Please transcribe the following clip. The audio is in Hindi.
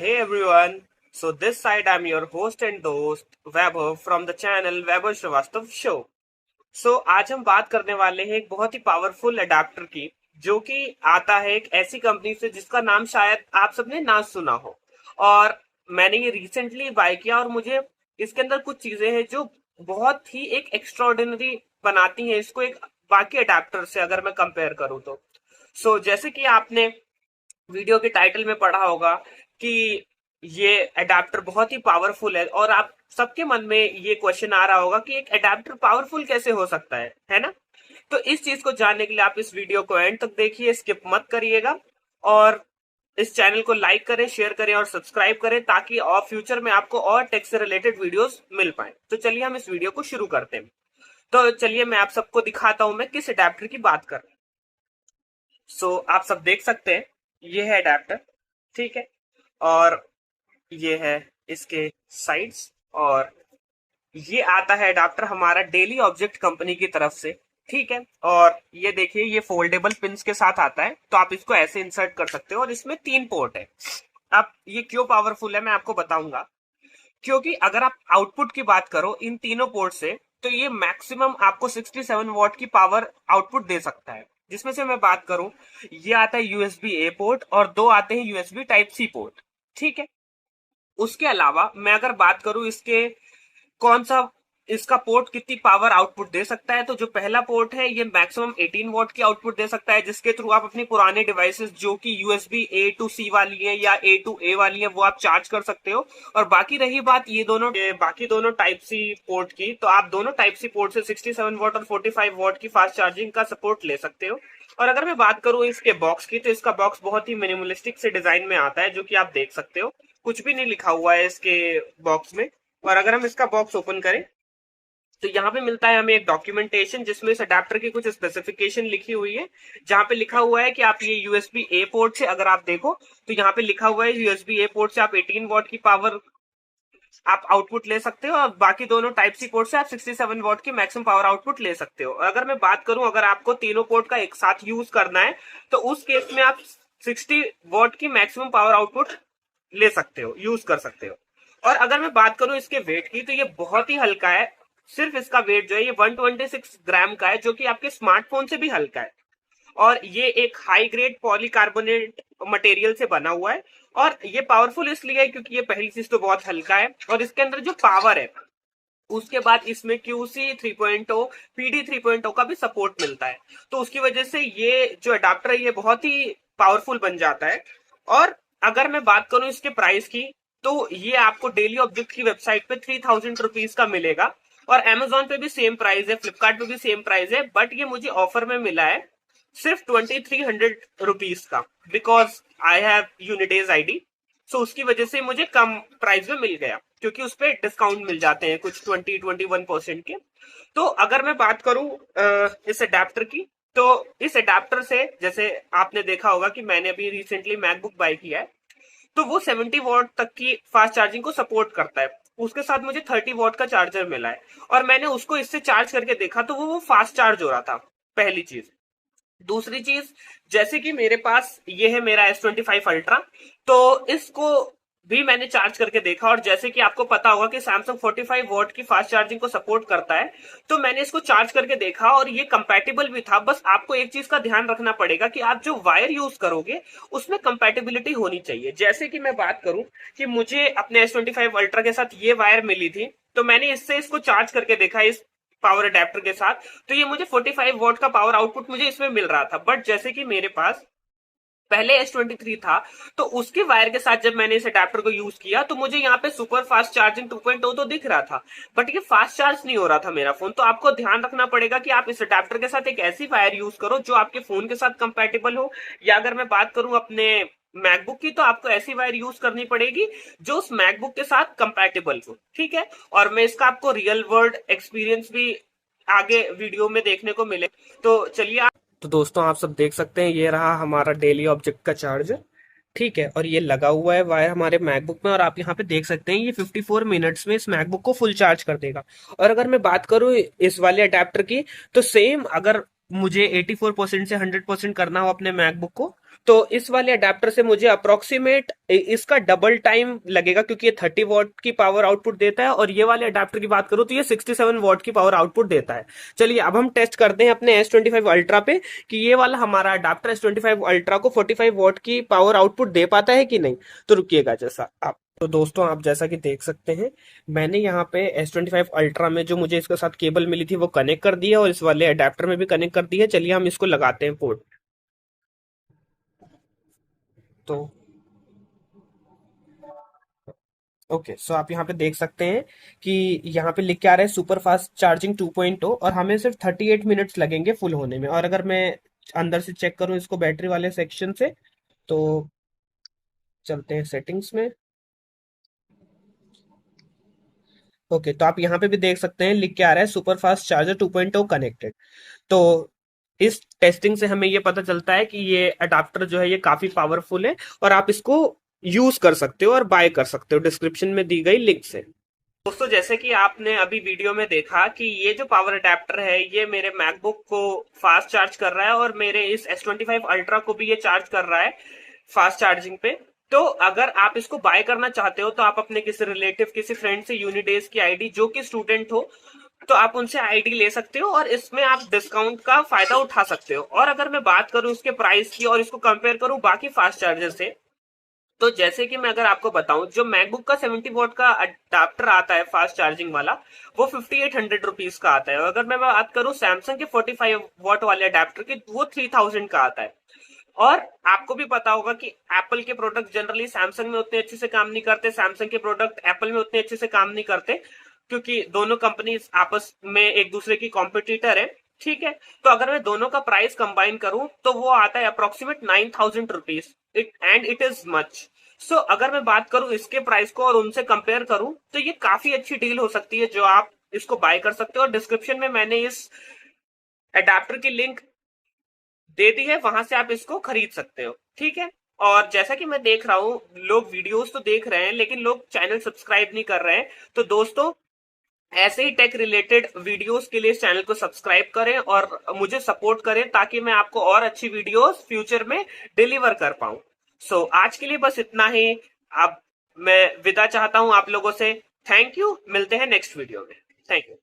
Hey everyone, so this side I'm your host and host Vaibhav from the channel Vaibhav Srivastav Show. आज हम बात करने वाले हैं एक बहुत ही पावरफुल अडेप्टर की, जो कि आता है एक ऐसी कंपनी से जिसका नाम शायद आप सबने ना सुना हो। और मैंने ये रिसेंटली बाय किया और मुझे इसके अंदर कुछ चीजें हैं जो बहुत ही एक एक्स्ट्राऑर्डिनरी बनाती हैं इसको एक बाकी अडेप्टर से, अगर मैं कंपेयर करूँ तो। जैसे कि आपने वीडियो के टाइटल में पढ़ा होगा कि ये अडेप्टर बहुत ही पावरफुल है, और आप सबके मन में ये क्वेश्चन आ रहा होगा कि एक अडेप्टर पावरफुल कैसे हो सकता है ना। तो इस चीज को जानने के लिए आप इस वीडियो को एंड तक देखिए, स्किप मत करिएगा। और इस चैनल को लाइक करें, शेयर करें और सब्सक्राइब करें, ताकि और फ्यूचर में आपको और टेक से रिलेटेड वीडियोस मिल पाए। तो चलिए हम इस वीडियो को शुरू करते हैं। तो चलिए मैं आप सबको दिखाता हूं मैं किस अडेप्टर की बात कर रहा हूं। आप सब देख सकते हैं, ये है अडेप्टर, ठीक है। और ये है इसके साइड्स, और ये आता है अडाप्टर हमारा डेली ऑब्जेक्ट कंपनी की तरफ से, ठीक है। और ये देखिए, ये फोल्डेबल पिंस के साथ आता है, तो आप इसको ऐसे इंसर्ट कर सकते हो, और इसमें 3 पोर्ट है। अब ये क्यों पावरफुल है मैं आपको बताऊंगा। क्योंकि अगर आप आउटपुट की बात करो इन तीनों पोर्ट से, तो ये मैक्सिमम आपको 67 वॉट की पावर आउटपुट दे सकता है। जिसमें से मैं बात करूं, ये आता है यूएसबी ए पोर्ट और 2 आते हैं यूएसबी टाइप सी पोर्ट, ठीक है। उसके अलावा मैं अगर बात करूं इसके कौन सा इसका पोर्ट कितनी पावर आउटपुट दे सकता है, तो जो पहला पोर्ट है ये मैक्सिमम 18 वॉट की आउटपुट दे सकता है, जिसके थ्रू आप अपनी पुराने डिवाइसेस जो कि यूएसबी ए टू सी वाली है या ए टू ए वाली है वो आप चार्ज कर सकते हो। और बाकी रही बात ये बाकी दोनों टाइप सी पोर्ट की, तो आप दोनों टाइप सी पोर्ट से 67 वॉट और 45 वॉट की फास्ट चार्जिंग का सपोर्ट ले सकते हो। और अगर मैं बात करूं इसके बॉक्स की, तो इसका बॉक्स बहुत ही मिनिमलिस्टिक से डिजाइन में आता है, जो कि आप देख सकते हो। कुछ भी नहीं लिखा हुआ है इसके बॉक्स में। और अगर हम इसका बॉक्स ओपन करें, तो यहाँ पे मिलता है हमें एक डॉक्यूमेंटेशन, जिसमें इस अडेप्टर की कुछ स्पेसिफिकेशन लिखी हुई है, जहां पे लिखा हुआ है कि आप ये यूएसबी ए पोर्ट से अगर आप देखो, तो यहाँ पे लिखा हुआ है यूएसबी ए पोर्ट से आप 18 वॉट की पावर आप आउटपुट ले सकते हो, और बाकी दोनों टाइप सी पोर्ट से आप 67 वॉट की मैक्सिमम पावर आउटपुट ले सकते हो। और अगर मैं बात करूं, अगर आपको तीनों पोर्ट का एक साथ यूज करना है, तो उस केस में आप 60 वॉट की मैक्सिमम पावर आउटपुट ले सकते हो, यूज कर सकते हो। और अगर मैं बात करूं इसके वेट की, तो ये बहुत ही हल्का है। सिर्फ इसका वेट जो है ये 126 ग्राम का है, जो कि आपके स्मार्टफोन से भी हल्का है। और ये एक हाई ग्रेड पॉलीकार्बोनेट मटेरियल से बना हुआ है। और ये पावरफुल इसलिए है क्योंकि ये पहली चीज तो बहुत हल्का है, और इसके अंदर जो पावर है, उसके बाद इसमें QC 3.0 PD 3.0 का भी सपोर्ट मिलता है। तो उसकी वजह से ये जो अडाप्टर है ये बहुत ही पावरफुल बन जाता है। और अगर मैं बात करूं इसके प्राइस की, तो ये आपको डेली ऑब्जेक्ट की वेबसाइट पे 3000 रुपीज का मिलेगा। और Amazon पे भी सेम प्राइस है, फ्लिपकार्ट पे भी सेम प्राइस है, बट ये मुझे ऑफर में मिला है सिर्फ 2300 रुपीज का, बिकॉज आई हैव यूनिडेज आईडी। उसकी वजह से मुझे कम प्राइस में मिल गया, क्योंकि उस पर डिस्काउंट मिल जाते हैं कुछ 21% के। तो अगर मैं बात करूं इस अडेप्टर की, तो इस अडेप्टर से जैसे आपने देखा होगा कि मैंने अभी रिसेंटली मैकबुक बाय किया है, तो वो 70 वॉट तक की फास्ट चार्जिंग को सपोर्ट करता है। उसके साथ मुझे 30 वॉट का चार्जर मिला है, और मैंने उसको इससे चार्ज करके देखा तो वो फास्ट चार्ज हो रहा था, पहली चीज। दूसरी चीज, जैसे कि मेरे पास ये है मेरा S25 अल्ट्रा, तो इसको भी मैंने चार्ज करके देखा, और जैसे कि आपको पता होगा कि सैमसंग 45 वॉट की फास्ट चार्जिंग को सपोर्ट करता है, तो मैंने इसको चार्ज करके देखा और ये कंपैटिबल भी था। बस आपको एक चीज का ध्यान रखना पड़ेगा कि आप जो वायर यूज करोगे उसमें कंपैटिबिलिटी होनी चाहिए। जैसे कि मैं बात करूं कि मुझे अपने S25 अल्ट्रा के साथ ये वायर मिली थी, तो मैंने इससे इसको चार्ज करके देखा इस पावर अडेप्टर के साथ, तो ये मुझे 45 वॉट का पावर आउटपुट मुझे इसमें मिल रहा था। बट जैसे कि मेरे पास पहले S23 था, तो उसके वायर के साथ जब मैंने इस अडेप्टर को यूज किया, तो मुझे यहाँ पे सुपर फास्ट चार्जिंग 2.0 तो दिख रहा था, बट ये फास्ट चार्ज नहीं हो रहा था मेरा फोन। तो आपको ध्यान रखना पड़ेगा कि आप इस अडेप्टर के साथ एक ऐसी वायर यूज करो जो आपके फोन के साथ कंपैटिबल हो, या अगर मैं बात करूं अपने मैकबुक की, तो आपको ऐसी वायर यूज करनी पड़ेगी जो उस मैकबुक के साथ कंपैटिबल हो, ठीक है। और मैं इसका आपको रियल वर्ल्ड एक्सपीरियंस भी आगे वीडियो में देखने को मिले। तो चलिए, तो दोस्तों आप सब देख सकते हैं, ये रहा हमारा डेली ऑब्जेक्ट का चार्जर, ठीक है। और ये लगा हुआ है वायर हमारे मैकबुक में, और आप यहाँ पे देख सकते हैं ये 54 मिनट्स में इस मैकबुक को फुल चार्ज कर देगा। और अगर मैं बात करूँ इस वाले अडेप्टर की, तो सेम अगर मुझे 84% से 100% करना हो अपने मैकबुक को, तो इस वाले अडेप्टर से मुझे अप्रोक्सीमेट इसका डबल टाइम लगेगा, क्योंकि ये 30 वॉट की पावर आउटपुट देता है, और ये वाले अडेप्टर की बात करूं तो ये 67 वॉट की पावर आउटपुट देता है। चलिए अब हम टेस्ट करते हैं अपने S25 अल्ट्रा पे कि ये वाला हमारा अडेप्टर S25 अल्ट्रा को 45 वॉट की पावर आउटपुट दे पाता है कि नहीं। तो रुकिएगा, जैसा आप तो दोस्तों आप जैसा कि देख सकते हैं, मैंने यहाँ पे S25 अल्ट्रा में जो मुझे इसके साथ केबल मिली थी वो कनेक्ट कर दी है, और इस वाले अडेप्टर में भी कनेक्ट कर दी है। चलिए हम इसको लगाते हैं पोर्ट। तो ओके, सो आप यहाँ पे देख सकते हैं कि यहाँ पे लिख के आ रहा है सुपर फास्ट चार्जिंग 2.0, और हमें सिर्फ 38 मिनट्स लगेंगे फुल होने में। और अगर मैं अंदर से चेक करूँ इसको बैटरी वाले सेक्शन से, तो चलते हैं सेटिंग्स में। ओके, तो आप यहाँ पे भी देख सकते हैं लिख के आ रहा है सुपर फास्ट चार्जर 2.0 कनेक्टेड। तो इस टेस्टिंग से हमें ये पता चलता है कि ये अडाप्टर जो है ये काफी पावरफुल है, और आप इसको यूज कर सकते हो और बाय कर सकते हो डिस्क्रिप्शन में दी गई लिंक से। दोस्तों जैसे कि आपने अभी वीडियो में देखा कि ये जो पावर अडेप्टर है ये मेरे मैकबुक को फास्ट चार्ज कर रहा है, और मेरे इस S25 अल्ट्रा को भी ये चार्ज कर रहा है फास्ट चार्जिंग पे। तो अगर आप इसको बाय करना चाहते हो तो आप अपने किसी रिलेटिव, किसी फ्रेंड से यूनिडेज की आईडी, जो कि स्टूडेंट हो, तो आप उनसे आईडी ले सकते हो, और इसमें आप डिस्काउंट का फायदा उठा सकते हो। और अगर मैं बात करूं इसके प्राइस की और इसको कंपेयर करूं बाकी फास्ट चार्जर से, तो जैसे कि मैं अगर आपको बताऊं, जो मैकबुक का 70 वॉट का अडाप्टर आता है फास्ट चार्जिंग वाला, वो 5800 रुपीज का आता है। और अगर मैं बात करूं सैमसंग के 45 वॉट वाले अडाप्टर की, वो 3000 का आता है। और आपको भी पता होगा कि एप्पल के प्रोडक्ट जनरली सैमसंग में उतने अच्छे से काम नहीं करते, सैमसंग के प्रोडक्ट एप्पल में उतने अच्छे से काम नहीं करते, क्योंकि दोनों कंपनी आपस में एक दूसरे की कॉम्पिटिटर है। ठीक है, तो अगर मैं दोनों का प्राइस कंबाइन करूं तो वो आता है approximate 9000 rupees, and it is much. So अगर मैं बात करूं इसके प्राइस को और उनसे कंपेयर करूं, तो ये काफी अच्छी डील हो सकती है जो आप इसको बाय कर सकते हो। और डिस्क्रिप्शन में मैंने इस अडेप्टर की लिंक दे दी है, वहां से आप इसको खरीद सकते हो। ठीक है, और जैसा कि मैं देख रहा हूं, लोग वीडियोस तो देख रहे हैं लेकिन लोग चैनल सब्सक्राइब नहीं कर रहे हैं। तो दोस्तों ऐसे ही टेक रिलेटेड वीडियोस के लिए इस चैनल को सब्सक्राइब करें और मुझे सपोर्ट करें, ताकि मैं आपको और अच्छी वीडियोस फ्यूचर में डिलीवर कर पाऊं। सो आज के लिए बस इतना ही। अब मैं विदा चाहता हूं आप लोगों से। थैंक यू, मिलते हैं नेक्स्ट वीडियो में। Thank you.